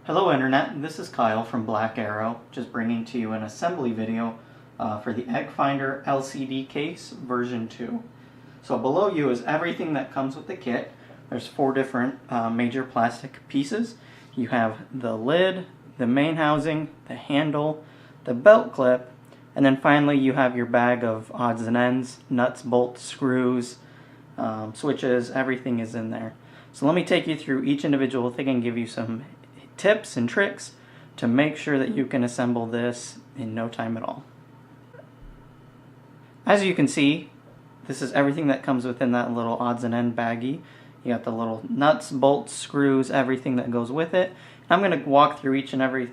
Hello Internet, this is Kyle from Black Arrow, just bringing to you an assembly video for the EggFinder LCD case version 2. So below you is everything that comes with the kit. There's 4 different major plastic pieces. You have the lid, the main housing, the handle, the belt clip, and then finally you have your bag of odds and ends, nuts, bolts, screws, switches, everything is in there. So let me take you through each individual thing and give you some tips and tricks to make sure that you can assemble this in no time at all. As you can see, this is everything that comes within that little odds and end baggie. You got the little nuts, bolts, screws, everything that goes with it. I'm going to walk through each and every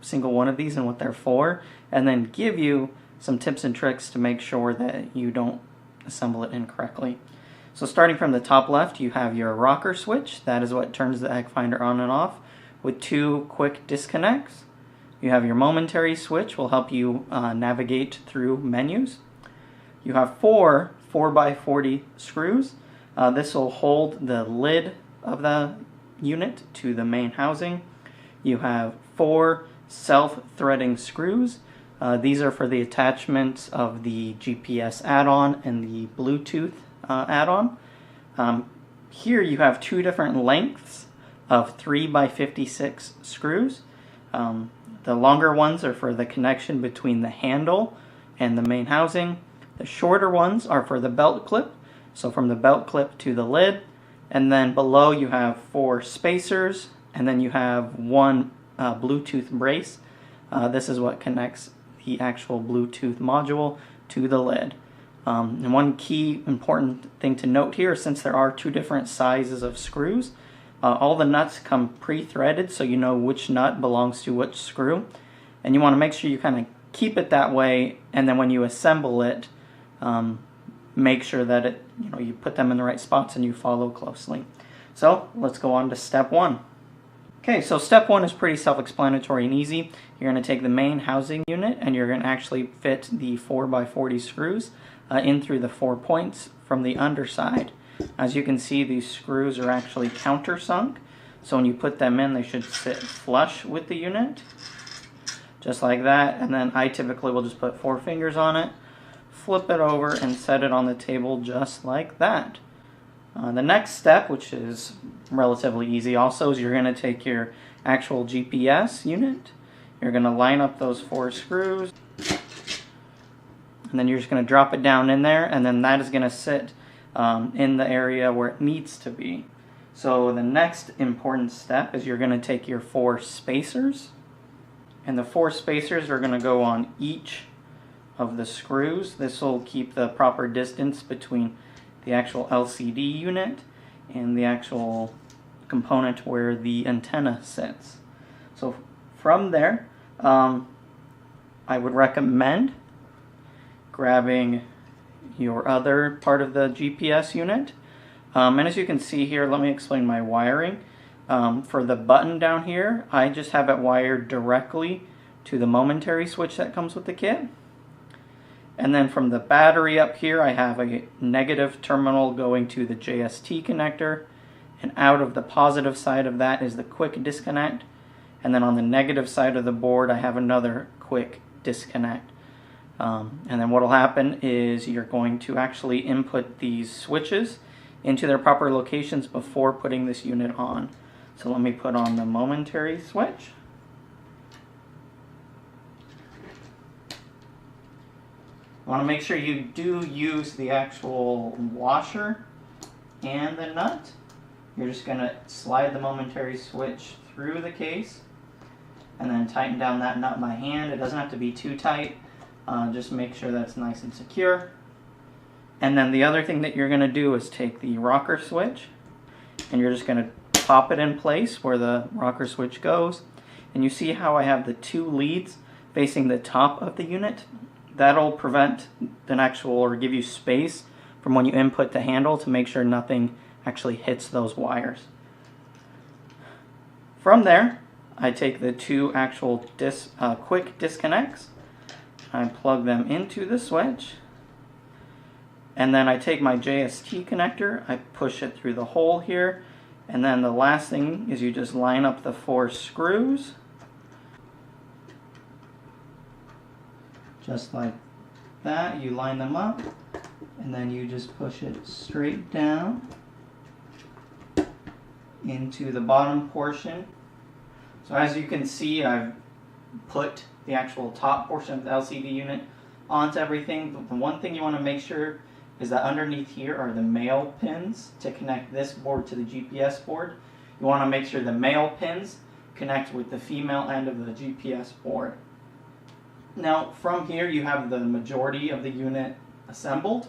single one of these and what they're for, and then give you some tips and tricks to make sure that you don't assemble it incorrectly. So starting from the top left, you have your rocker switch. That is what turns the EggFinder on and off, with 2 quick disconnects. You have your momentary switch, will help you navigate through menus. You have 4 4x40 screws. This will hold the lid of the unit to the main housing. You have 4 self-threading screws. These are for the attachments of the GPS add-on and the Bluetooth add-on. Here you have 2 different lengths of 3x56 screws. The longer ones are for the connection between the handle and the main housing. The shorter ones are for the belt clip, so from the belt clip to the lid. And then below you have 4 spacers, and then you have 1 Bluetooth brace. This is what connects the actual Bluetooth module to the lid. And one key important thing to note here, since there are 2 different sizes of screws, all the nuts come pre-threaded, so you know which nut belongs to which screw. And you want to make sure you kind of keep it that way, and then when you assemble it, make sure that you put them in the right spots and you follow closely. So let's go on to step 1. Okay, so step 1 is pretty self-explanatory and easy. You're going to take the main housing unit and you're going to actually fit the 4x40 screws in through the 4 points from the underside. As you can see, these screws are actually countersunk, so when you put them in, they should sit flush with the unit, just like that. And then I typically will just put 4 fingers on it, flip it over, and set it on the table just like that. The next step, which is relatively easy also, is you're going to take your actual GPS unit, you're going to line up those 4 screws, and then you're just going to drop it down in there, and then that is going to sit in the area where it needs to be. So the next important step is you're going to take your 4 spacers, and the 4 spacers are going to go on each of the screws. This will keep the proper distance between the actual LCD unit and the actual component where the antenna sits. So from there, I would recommend grabbing your other part of the GPS unit. And as you can see here, let me explain my wiring. For the button down here, I just have it wired directly to the momentary switch that comes with the kit. And then from the battery up here, I have a negative terminal going to the JST connector, and out of the positive side of that is the quick disconnect. And then on the negative side of the board, I have another quick disconnect. And then what will happen is you're going to actually input these switches into their proper locations before putting this unit on. So let me put on the momentary switch. I want to make sure you do use the actual washer and the nut. You're just going to slide the momentary switch through the case and then tighten down that nut by hand. It doesn't have to be too tight. Just make sure that's nice and secure. And then the other thing that you're going to do is take the rocker switch and you're just going to pop it in place where the rocker switch goes. And you see how I have the 2 leads facing the top of the unit? That'll prevent an actual, or give you space from when you input the handle to make sure nothing actually hits those wires. From there, I take the 2 actual quick disconnects, I plug them into the switch, and then I take my JST connector, I push it through the hole here, And then the last thing is you just line up the 4 screws, just like that. You line them up, and then you just push it straight down into the bottom portion. So as you can see, I've put the actual top portion of the LCD unit onto everything. But the one thing you want to make sure is that underneath here are the male pins to connect this board to the GPS board. You want to make sure the male pins connect with the female end of the GPS board. Now from here you have the majority of the unit assembled.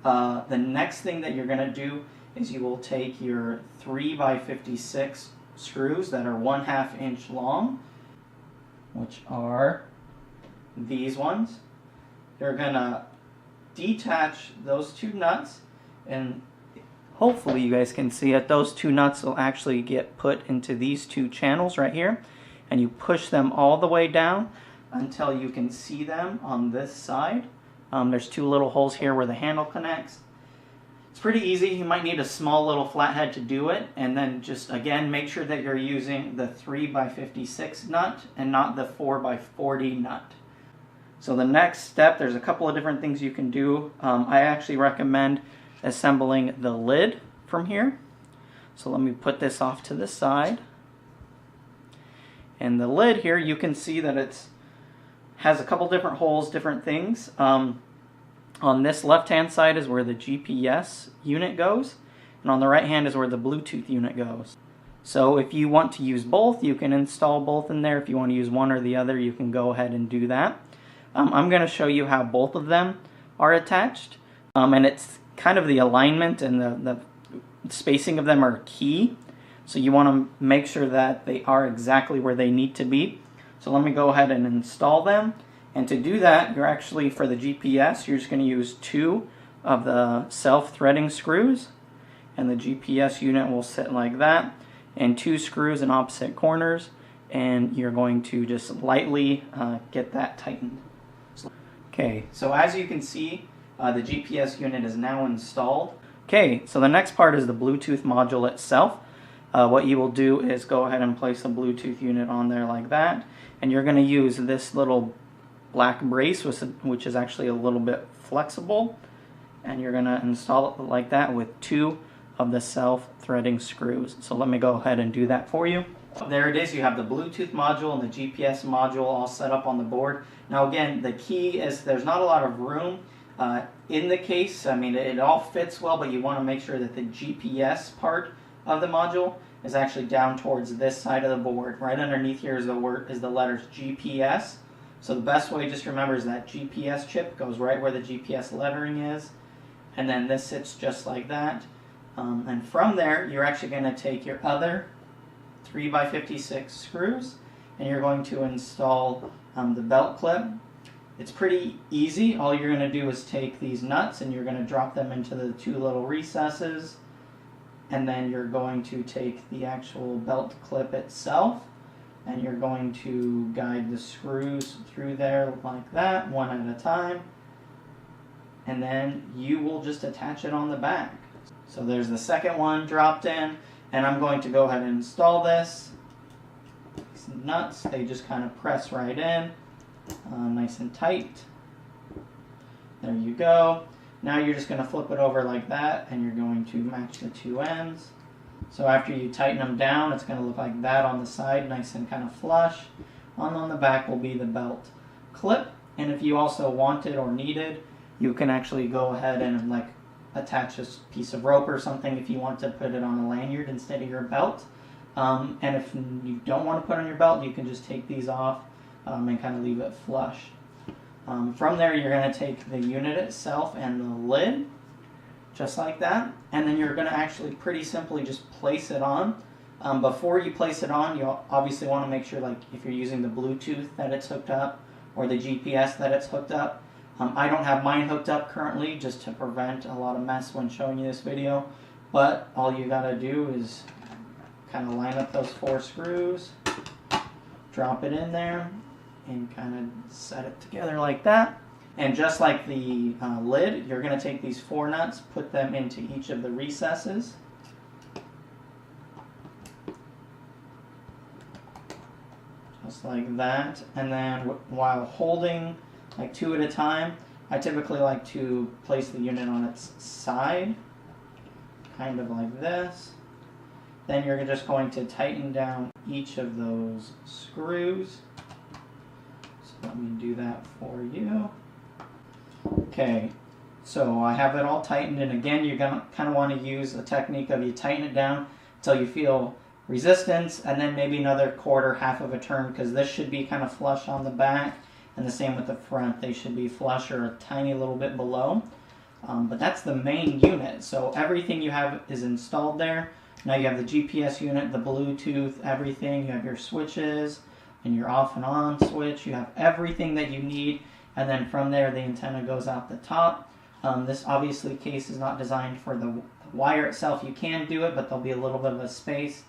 The next thing that you're going to do is you will take your 3x56 screws that are 1/2 inch long, which are these ones. You're going to detach those 2 nuts, and hopefully you guys can see it. Those 2 nuts will actually get put into these 2 channels right here, and you push them all the way down until you can see them on this side. There's 2 little holes here where the handle connects. It's pretty easy. You might need a small little flathead to do it, and then just again make sure that you're using the 3x56 nut and not the 4x40 nut. So the next step, there's a couple of different things you can do. I actually recommend assembling the lid from here. So let me put this off to the side. And the lid here, you can see that it has a couple different holes, different things. On this left-hand side is where the GPS unit goes, and on the right hand is where the Bluetooth unit goes. So if you want to use both, you can install both in there. If you want to use one or the other, you can go ahead and do that. I'm going to show you how both of them are attached, and it's kind of the alignment and the spacing of them are key. So you want to make sure that they are exactly where they need to be. So let me go ahead and install them. And to do that, you're actually, for the GPS, you're just going to use 2 of the self-threading screws, and the GPS unit will sit like that, and 2 screws in opposite corners, and you're going to just lightly get that tightened. Okay, so as you can see, the GPS unit is now installed. Okay, so the next part is the Bluetooth module itself. What you will do is go ahead and place a Bluetooth unit on there like that, and you're going to use this little black brace, which is actually a little bit flexible, and you're going to install it like that with 2 of the self-threading screws. So let me go ahead and do that for you. There it is. You have the Bluetooth module and the GPS module all set up on the board. Now again, the key is there's not a lot of room in the case. I mean, it all fits well, but you want to make sure that the GPS part of the module is actually down towards this side of the board. Right underneath here is the letters GPS. So the best way, just remember, is that GPS chip goes right where the GPS lettering is, and then this sits just like that. And from there, you're actually going to take your other 3x56 screws, and you're going to install the belt clip. It's pretty easy. All you're going to do is take these nuts and you're going to drop them into the 2 little recesses, and then you're going to take the actual belt clip itself, and you're going to guide the screws through there like that, one at a time, and then you will just attach it on the back. So there's the second one dropped in, and I'm going to go ahead and install this. These nuts, they just kind of press right in, nice and tight. There you go. Now you're just going to flip it over like that, and you're going to match the 2 ends. So after you tighten them down, it's going to look like that on the side, nice and kind of flush. On the back will be the belt clip, and if you also wanted or needed, you can actually go ahead and like attach a piece of rope or something if you want to put it on a lanyard instead of your belt. And if you don't want to put on your belt, you can just take these off and kind of leave it flush. From there, you're going to take the unit itself and the lid, just like that, and then you're going to actually pretty simply just place it on. Before you place it on, you'll obviously want to make sure, like if you're using the Bluetooth, that it's hooked up, or the GPS, that it's hooked up. I don't have mine hooked up currently, just to prevent a lot of mess when showing you this video, but all you got to do is kind of line up those 4 screws, drop it in there, and kind of set it together like that. And just like the lid, you're going to take these 4 nuts, put them into each of the recesses, just like that. And then while holding like 2 at a time, I typically like to place the unit on its side, kind of like this. Then you're just going to tighten down each of those screws. So let me do that for you. Okay, so I have it all tightened, and again, you're going to kind of want to use a technique of you tighten it down until you feel resistance, and then maybe another quarter, half of a turn, because this should be kind of flush on the back, and the same with the front. They should be flush or a tiny little bit below. But that's the main unit, so everything you have is installed there. Now you have the GPS unit, the Bluetooth, everything. You have your switches and your off and on switch. You have everything that you need, and then from there the antenna goes out the top. This obviously case is not designed for the wire itself. You can do it, but there'll be a little bit of a space.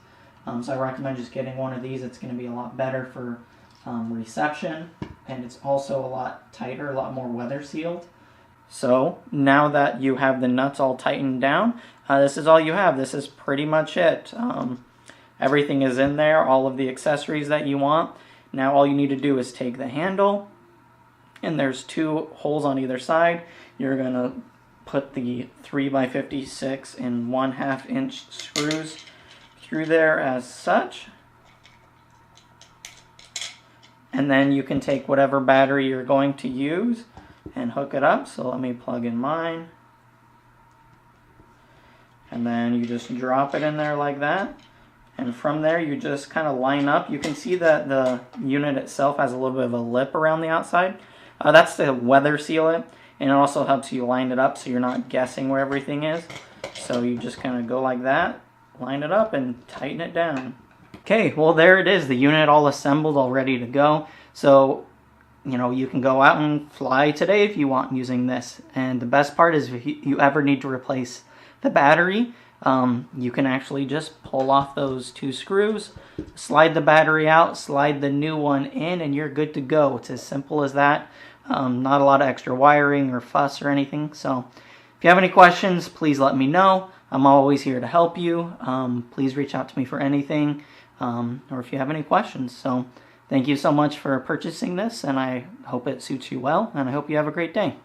So I recommend just getting one of these. It's going to be a lot better for reception, and it's also a lot tighter, a lot more weather sealed. So now that you have the nuts all tightened down, this is all you have. This is pretty much it. Everything is in there, all of the accessories that you want. Now all you need to do is take the handle, and there's 2 holes on either side. You're going to put the 3x56 and 1/2 inch screws through there as such. And then you can take whatever battery you're going to use and hook it up. So let me plug in mine. And then you just drop it in there like that. And from there you just kind of line up. You can see that the unit itself has a little bit of a lip around the outside. That's to weather seal it. And it also helps you line it up so you're not guessing where everything is. So you just kind of go like that, line it up, and tighten it down. Okay, well there it is, the unit all assembled, all ready to go. So, you know, you can go out and fly today if you want using this. And the best part is if you ever need to replace the battery, you can actually just pull off those 2 screws, slide the battery out, slide the new one in, and you're good to go. It's as simple as that. Not a lot of extra wiring or fuss or anything. So if you have any questions, please let me know. I'm always here to help you. Please reach out to me for anything, or if you have any questions. So thank you so much for purchasing this, and I hope it suits you well, and I hope you have a great day.